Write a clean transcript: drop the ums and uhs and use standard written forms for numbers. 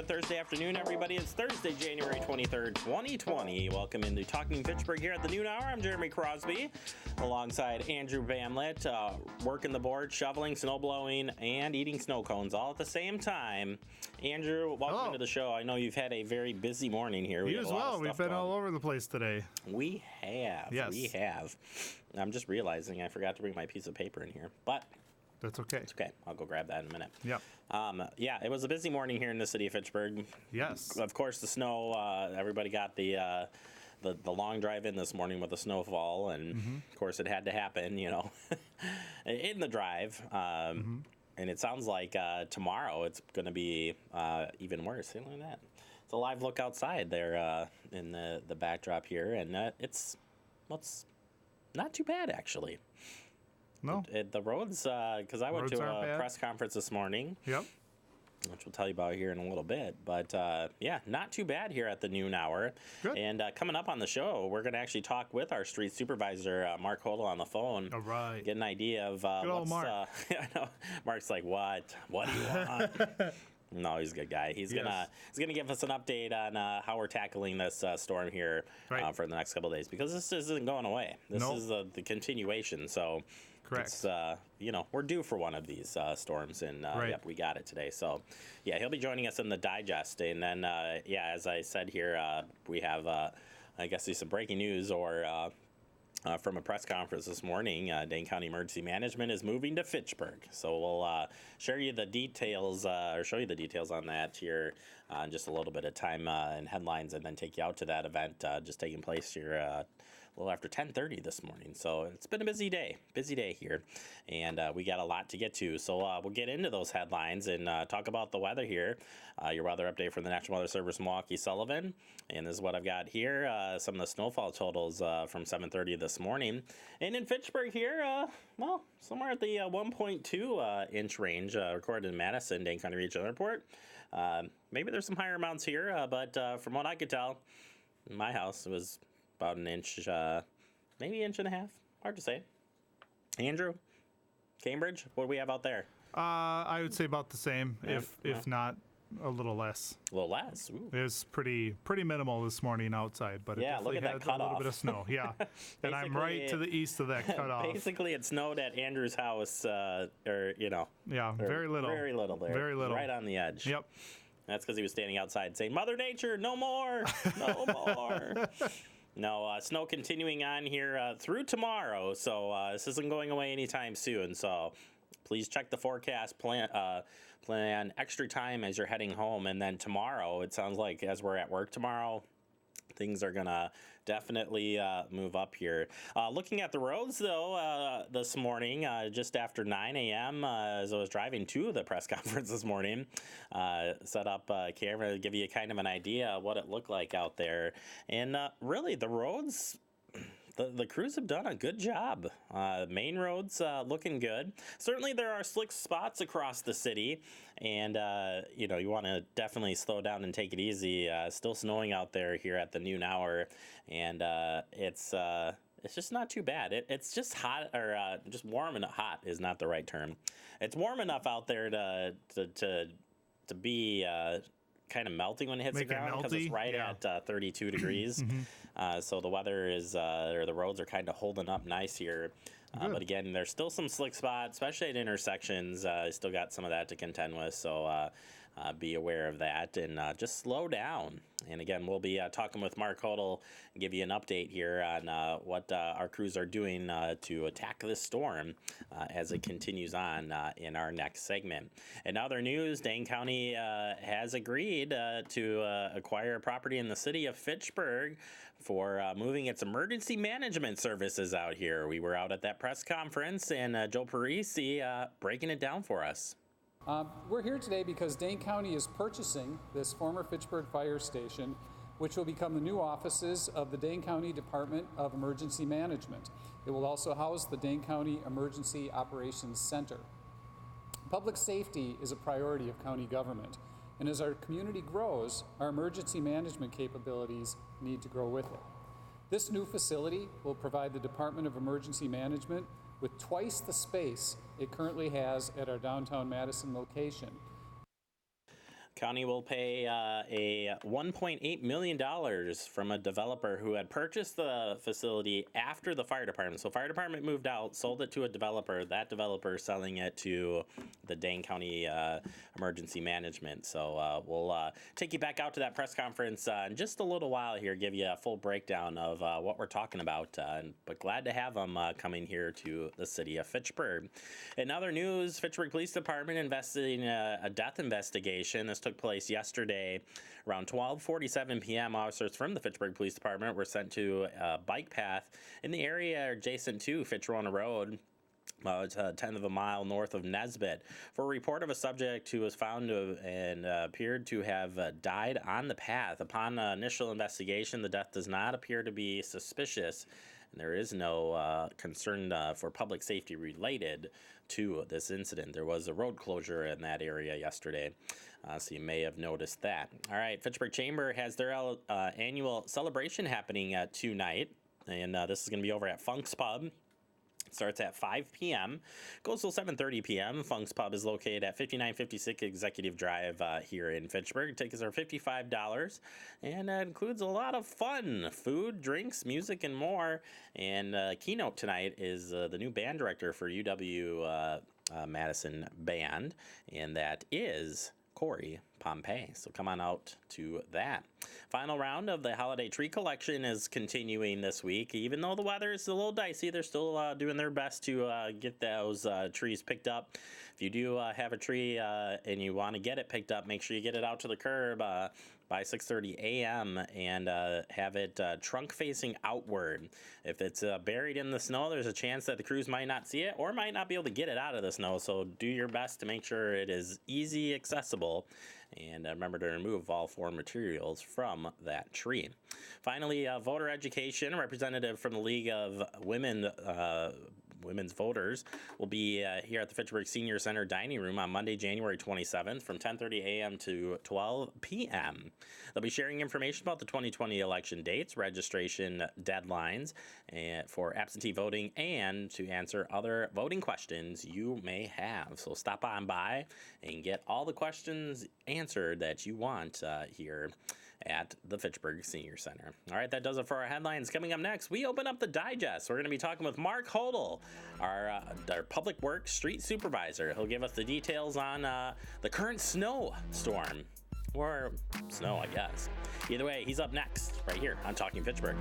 Good Thursday afternoon, everybody. It's Thursday, January 23rd, 2020. Welcome into Talking Fitchburg here at the noon hour. I'm Jeremy Crosby, alongside Andrew Bamlett, working the board, shoveling, snow blowing, and eating snow cones all at the same time. Andrew, welcome to the show. I know you've had a very busy morning here. You as well. We've been all over the place today. We have. Yes. We have. I'm just realizing I forgot to bring my piece of paper in here, but that's okay. It's okay. I'll go grab that in a minute. Yep. Yeah, it was a busy morning here in the city of Fitchburg. Yes. Of course, the snow, everybody got the long drive in this morning with the snowfall, and of course it had to happen, in the drive. And it sounds like tomorrow it's going to be even worse. Look at that. It's a live look outside there in the backdrop here, and it's not too bad, actually. No. The roads, because I went to a press conference this morning. Yep. Which we'll tell you about here in a little bit. But, yeah, not too bad here at the noon hour. Good. And coming up on the show, we're going to actually talk with our street supervisor, Mark Hodel, on the phone. All right. Get an idea of Good old Mark. I know. Mark's like, what? What do you want? No, he's a good guy. He's gonna give us an update on how we're tackling this storm here for the next couple of days, because this isn't going away. This is the continuation. So, correct. It's, we're due for one of these storms, and yep, we got it today. So, yeah, he'll be joining us in the digest, and then as I said here, we have I guess there's some breaking news from a press conference this morning. Dane County Emergency Management is moving to Fitchburg. So we'll show you the details on that here in just a little bit of time and headlines, and then take you out to that event just taking place here a little after 10:30 this morning. So it's been a busy day here, and we got a lot to get to. So we'll get into those headlines and talk about the weather here. Your weather update from the National Weather Service, Milwaukee Sullivan, and this is what I've got here. Some of the snowfall totals from 7:30 this morning, and in Fitchburg here, somewhere at the 1.2 inch range recorded in Madison, Dane County Regional Airport. Maybe there's some higher amounts here, but from what I could tell, in my house it was about an inch, maybe inch and a half. Hard to say. Andrew, Cambridge, what do we have out there? I would say about the same, if not a little less. A little less. Ooh. It was pretty minimal this morning outside, but it definitely look at had that a little bit of snow. Yeah, and I'm right to the east of that cutoff. Basically, it snowed at Andrew's house, Yeah, very little. Very little there. Very little. Right on the edge. Yep. That's because he was standing outside saying, "Mother Nature, no more, no more." No, snow continuing on here through tomorrow, so this isn't going away anytime soon. So please check the forecast, plan extra time as you're heading home, and then tomorrow, it sounds like as we're at work tomorrow, things are going to definitely move up here. Looking at the roads, though, this morning, just after 9 a.m., as I was driving to the press conference this morning, set up a camera to give you kind of an idea of what it looked like out there. And really, the roads, the crews have done a good job. Main roads looking good. Certainly there are slick spots across the city, and you want to definitely slow down and take it easy. Still snowing out there here at the noon hour, and it's just not too bad. It's just hot, or just warm and hot is not the right term. It's warm enough out there to be kind of melting when it hits the ground, because it's right at 32 degrees. So the weather is, or the roads are kind of holding up nice here. But again, there's still some slick spots, especially at intersections. Still got some of that to contend with. So be aware of that, and just slow down. And again, we'll be talking with Mark Hodel and give you an update here on what our crews are doing to attack this storm as it continues on in our next segment. In other news, Dane County has agreed to acquire a property in the city of Fitchburg for moving its emergency management services out here. We were out at that press conference, and Joe Parisi breaking it down for us. We're here today because Dane County is purchasing this former Fitchburg fire station, which will become the new offices of the Dane County Department of Emergency Management. It will also house the Dane County Emergency Operations Center. Public safety is a priority of county government, and as our community grows, our emergency management capabilities need to grow with it. This new facility will provide the Department of Emergency Management with twice the space it currently has at our downtown Madison location. County will pay a $1.8 million from a developer who had purchased the facility after the fire department. So fire department moved out, sold it to a developer. That developer selling it to the Dane County Emergency Management. So we'll take you back out to that press conference in just a little while here, give you a full breakdown of what we're talking about. But glad to have them coming here to the city of Fitchburg. In other news, Fitchburg Police Department investigating a death investigation. This took place yesterday around 12:47 p.m. Officers from the Fitchburg Police Department were sent to a bike path in the area adjacent to Fitchburg Road. It's a tenth of a mile north of Nesbitt for a report of a subject who was found to and appeared to have died on the path. Upon initial investigation, the death does not appear to be suspicious, and there is no concern for public safety related to this incident. There was a road closure in that area yesterday, so you may have noticed that. All right, Fitchburg Chamber has their annual celebration happening tonight, and this is going to be over at Funk's Pub. Starts at 5 p.m., goes till 7:30 p.m. Funk's Pub is located at 5956 Executive Drive here in Fitchburg. Tickets are $55, and it includes a lot of fun, food, drinks, music, and more. And keynote tonight is the new band director for UW Madison Band, and that is Corey Pompey. So come on out to that. Final round of the holiday tree collection is continuing this week. Even though the weather is a little dicey, they're still doing their best to get those trees picked up. If you do have a tree and you want to get it picked up, make sure you get it out to the curb by 6:30 a.m. and have it trunk facing outward. If it's buried in the snow, there's a chance that the crews might not see it or might not be able to get it out of the snow. So do your best to make sure it is easy accessible. And remember to remove all foreign materials from that tree. Finally, voter education. A representative from the League of Women's Voters will be here at the Fitchburg Senior Center Dining Room on Monday, January 27th from 10:30 a.m. to 12 p.m. They'll be sharing information about the 2020 election dates, registration deadlines for absentee voting, and to answer other voting questions you may have. So stop on by and get all the questions answered that you want here at the Fitchburg Senior Center. All right, that does it for our headlines. Coming up next, we open up the digest. We're going to be talking with Mark Hodel, our Public Works Street Supervisor. He'll give us the details on the current snowstorm, or snow, I guess. Either way, he's up next right here on Talking Fitchburg.